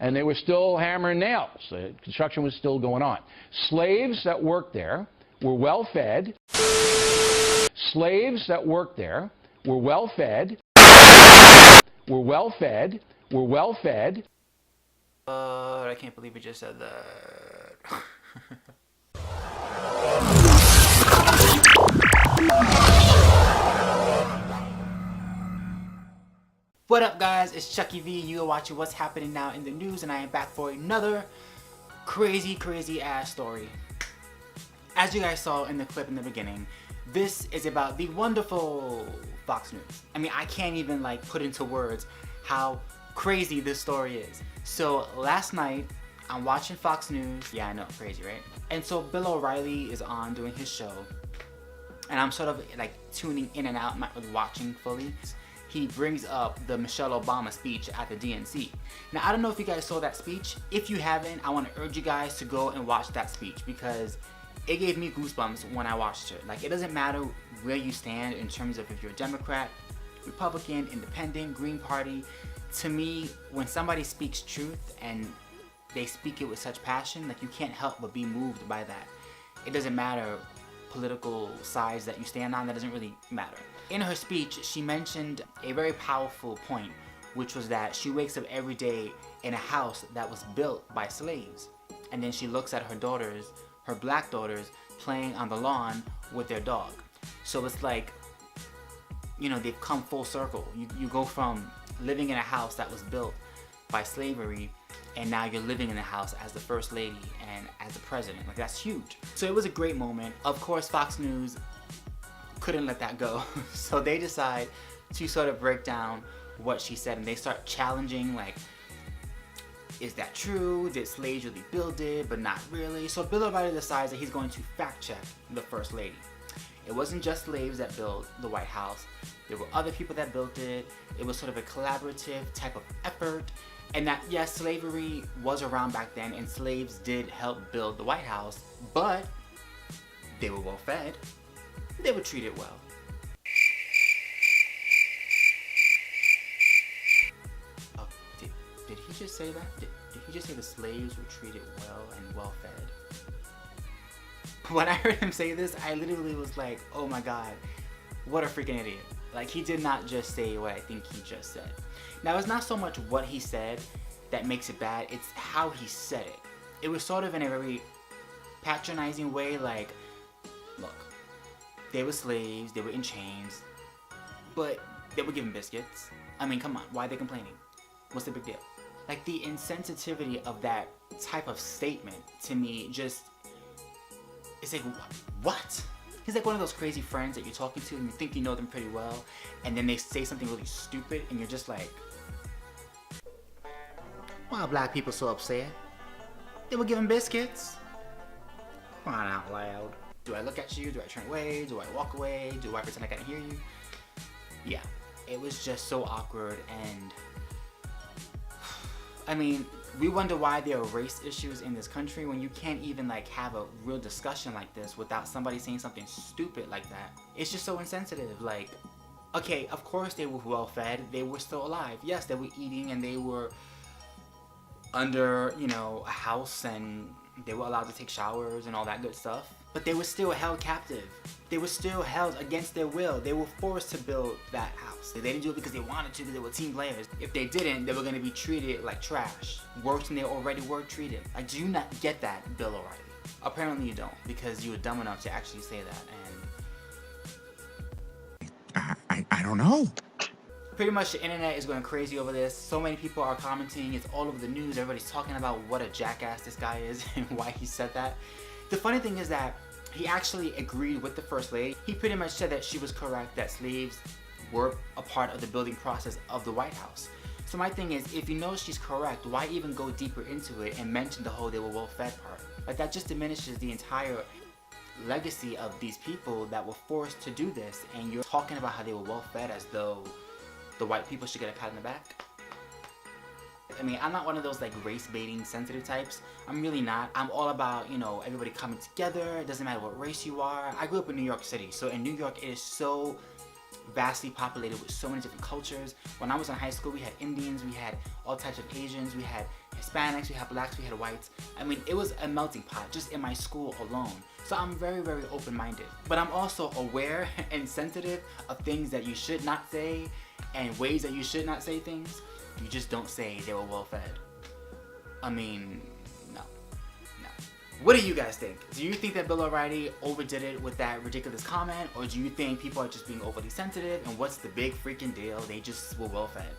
And they were still hammering nails. Construction was still going on. Slaves that worked there were well fed. Slaves that worked there were well fed. Were well fed. Were well fed. I can't believe we just said that. What up, guys? It's Chucky V. You are watching What's Happening Now in the News, and I am back for another crazy ass story. As you guys saw in the clip in the beginning, this is about the wonderful Fox News. I mean, I can't even put into words how crazy this story is. So last night, I'm watching Fox News. Yeah, I know, crazy, right? And so Bill O Reilly is on doing his show, and I'm sort of tuning in and out, not really watching fully. He brings up the Michelle Obama speech at the DNC. Now, I don't know if you guys saw that speech. If you haven't, I want to urge you guys to go and watch that speech because it gave me goosebumps when I watched it. It doesn't matter where you stand in terms of if you're a Democrat, Republican, Independent, Green Party. To me, when somebody speaks truth and they speak it with such passion, you can't help but be moved by that. It doesn't matter political sides that you stand on, that doesn't really matter. In her speech, she mentioned a very powerful point, which was that she wakes up every day in a house that was built by slaves. And then she looks at her daughters, her black daughters, playing on the lawn with their dog. So it's they've come full circle. You go from living in a house that was built by slavery, and now you're living in the house as the first lady and as the president. That's huge. So it was a great moment. Of course, Fox News couldn't let that go. So they decide to sort of break down what she said, and they start challenging, is that true? Did slaves really build it, but not really? So Bill O'Reilly decides that he's going to fact check the first lady. It wasn't just slaves that built the White House. There were other people that built it. It was sort of a collaborative type of effort. And that, yes, slavery was around back then, and slaves did help build the White House, but they were well fed. They were treated well. Oh, did he just say that? Did he just say the slaves were treated well and well fed? When I heard him say this, I literally was like, oh my god, what a freaking idiot. He did not just say what I think he just said. Now, it's not so much what he said that makes it bad, it's how he said it. It was sort of in a very patronizing way, look, they were slaves, they were in chains, but they were given biscuits. I mean, come on, why are they complaining? What's the big deal? The insensitivity of that type of statement, to me, just, it's what? He's one of those crazy friends that you're talking to and you think you know them pretty well, and then they say something really stupid and you're just like, why are black people so upset? They were given biscuits. Crying out loud. Do I look at you? Do I turn away? Do I walk away? Do I pretend I can't hear you? Yeah, it was just so awkward, and I mean, we wonder why there are race issues in this country when you can't even have a real discussion like this without somebody saying something stupid like that. It's just so insensitive. Okay, of course they were well fed, they were still alive. Yes, they were eating and they were under, a house, and they were allowed to take showers and all that good stuff. But they were still held captive. They were still held against their will. They were forced to build that house. They didn't do it because they wanted to, because they were team players. If they didn't, they were going to be treated like trash. Worse than they already were treated. Do you not get that, Bill O'Reilly? Apparently you don't, because you were dumb enough to actually say that. And I don't know. Pretty much the internet is going crazy over this. So many people are commenting. It's all over the news. Everybody's talking about what a jackass this guy is and why he said that. The funny thing is that he actually agreed with the first lady. He pretty much said that she was correct, that slaves were a part of the building process of the White House. So my thing is, if you know she's correct, why even go deeper into it and mention the whole they were well fed part? That just diminishes the entire legacy of these people that were forced to do this, and you're talking about how they were well fed as though the white people should get a pat on the back. I mean, I'm not one of those race baiting sensitive types. I'm really not. I'm all about, everybody coming together. It doesn't matter what race you are. I grew up in New York City, so in New York it is so vastly populated with so many different cultures. When I was in high school, we had Indians, we had all types of Asians, we had Hispanics, we had blacks, we had whites. I mean, it was a melting pot just in my school alone. So I'm very, very open-minded. But I'm also aware and sensitive of things that you should not say and ways that you should not say things. You just don't say they were well-fed. I mean, no. What do you guys think? Do you think that Bill O'Reilly overdid it with that ridiculous comment? Or do you think people are just being overly sensitive? And what's the big freaking deal? They just were well-fed.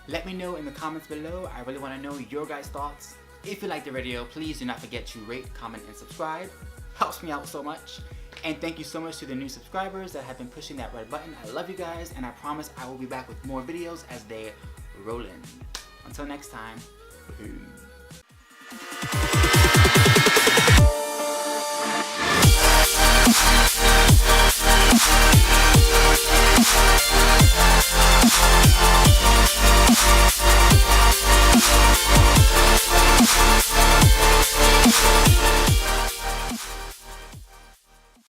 Let me know in the comments below. I really want to know your guys' thoughts. If you liked the video, please do not forget to rate, comment, and subscribe. Helps me out so much. And thank you so much to the new subscribers that have been pushing that red button. I love you guys, and I promise I will be back with more videos as they roll in. Until next time, peace.